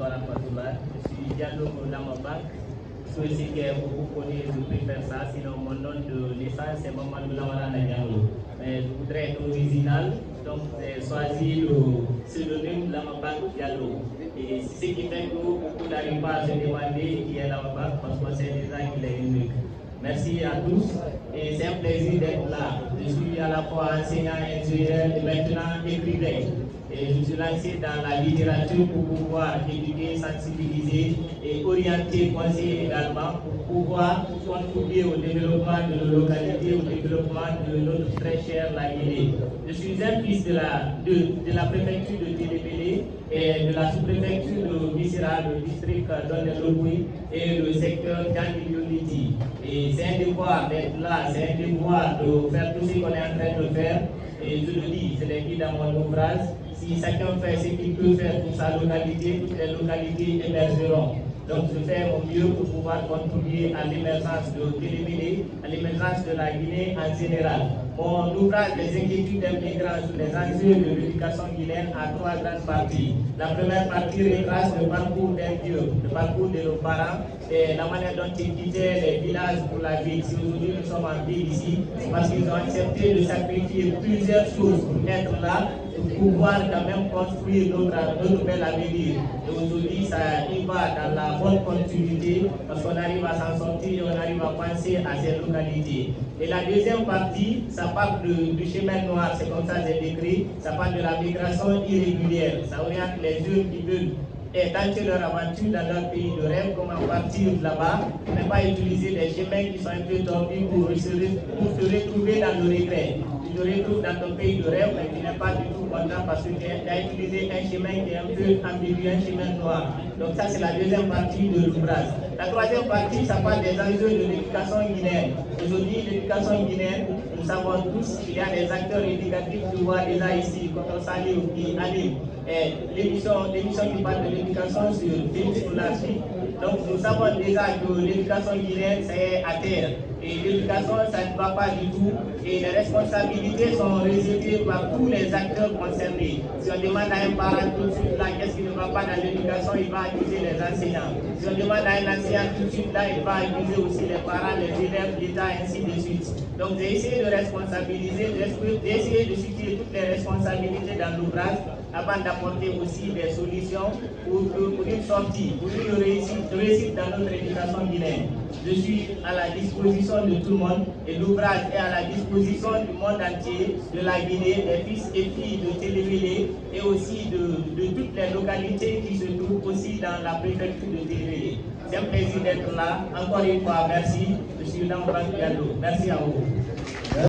wa rahmatullah. Je suis Diallo Lamabak. Ceux qui vous connaissez, je préfère ça. Sinon, mon nom de naissance, c'est Mamadou Lamarana Diallo. Mais je voudrais être original, donc j'ai choisi le pseudonyme Lamabak Diallo. Et c'est ce qui fait que beaucoup n'arrivent pas à se demander qui est Lamabak, parce que c'est déjà qu'il est unique. Merci à tous et c'est un plaisir d'être là. Je suis à la fois enseignant, ingénieur et maintenant écrivain. Et je suis lancé dans la littérature pour pouvoir éduquer, sensibiliser et orienter, conseiller également pour pouvoir contribuer au développement de nos localités, au développement de notre très chère la Guinée. Je suis un fils de la préfecture de Télébélé et de la sous-préfecture de Missira, le district d'Ondeloboui et le secteur d'Angilioliti. Et c'est un devoir d'être là, c'est un devoir de faire tout ce qu'on est en train de faire. Et je le dis, je l'ai dit dans mon ouvrage, si chacun fait ce qu'il peut faire pour sa localité, toutes les localités émergeront. Donc je fais mon mieux pour pouvoir contribuer à l'émergence de Télébélé, à l'émergence de la Guinée en général. Mon ouvrage Les inquiétudes des migrants sur les enjeux de l'éducation guinéenne a trois grandes parties. La première partie retrace le parcours d'un vieux, le parcours de nos parents et la manière dont ils quittaient les villages pour la ville. Si aujourd'hui nous sommes en ville ici, c'est parce qu'ils ont accepté de sacrifier plusieurs choses pour être là, pour pouvoir quand même construire notre bel avenir. Et aujourd'hui, ça y va dans la bonne continuité parce qu'on arrive à s'en sortir et on arrive à penser à ces localités. Et la deuxième partie, ça parle du chemin noir, c'est comme ça que j'ai décrit, ça parle de la migration irrégulière, ça oriente les jeunes qui veulent tenter leur aventure dans leur pays de rêve, comment partir là-bas, ne pas utiliser les chemins qui sont un peu tordus pour se retrouver dans le regret. Tu te retrouves dans ton pays de rêve, mais tu n'es pas du tout content parce que tu as utilisé un chemin qui est un peu ambigu, un chemin noir. Donc ça, c'est la deuxième partie de l'ouvrage. La troisième partie, ça parle des enjeux de l'éducation guinéenne. Aujourd'hui, l'éducation guinéenne, nous savons tous qu'il y a des acteurs éducatifs qui voient déjà ici, comme Salih ou qui anime l'émission qui parle de l'éducation sur l'Afrique. Donc nous savons déjà que l'éducation guinéenne, c'est à terre. Et l'éducation, ça ne va pas du tout. Et les responsabilités sont rejetées par tous les acteurs concernés. Si on demande à un parent tout de suite là, qu'est-ce qui ne va pas dans l'éducation, il va accuser les enseignants. Si on demande à un enseignant tout de suite là, il va accuser aussi les parents, les élèves, l'État, ainsi de suite. Donc j'ai essayé de responsabiliser, j'ai essayé de situer toutes les responsabilités dans l'ouvrage avant d'apporter aussi des solutions pour une sortie, pour une réussite dans notre éducation guinéenne. Je suis à la disposition de tout le monde et l'ouvrage est à la disposition du monde entier, de la Guinée, des fils et filles de Télébélé et aussi de toutes les localités qui se trouvent aussi dans la préfecture de Télébélé. C'est un plaisir d'être là. Encore une fois, merci. Je suis Lamabak Diallo. Merci à vous.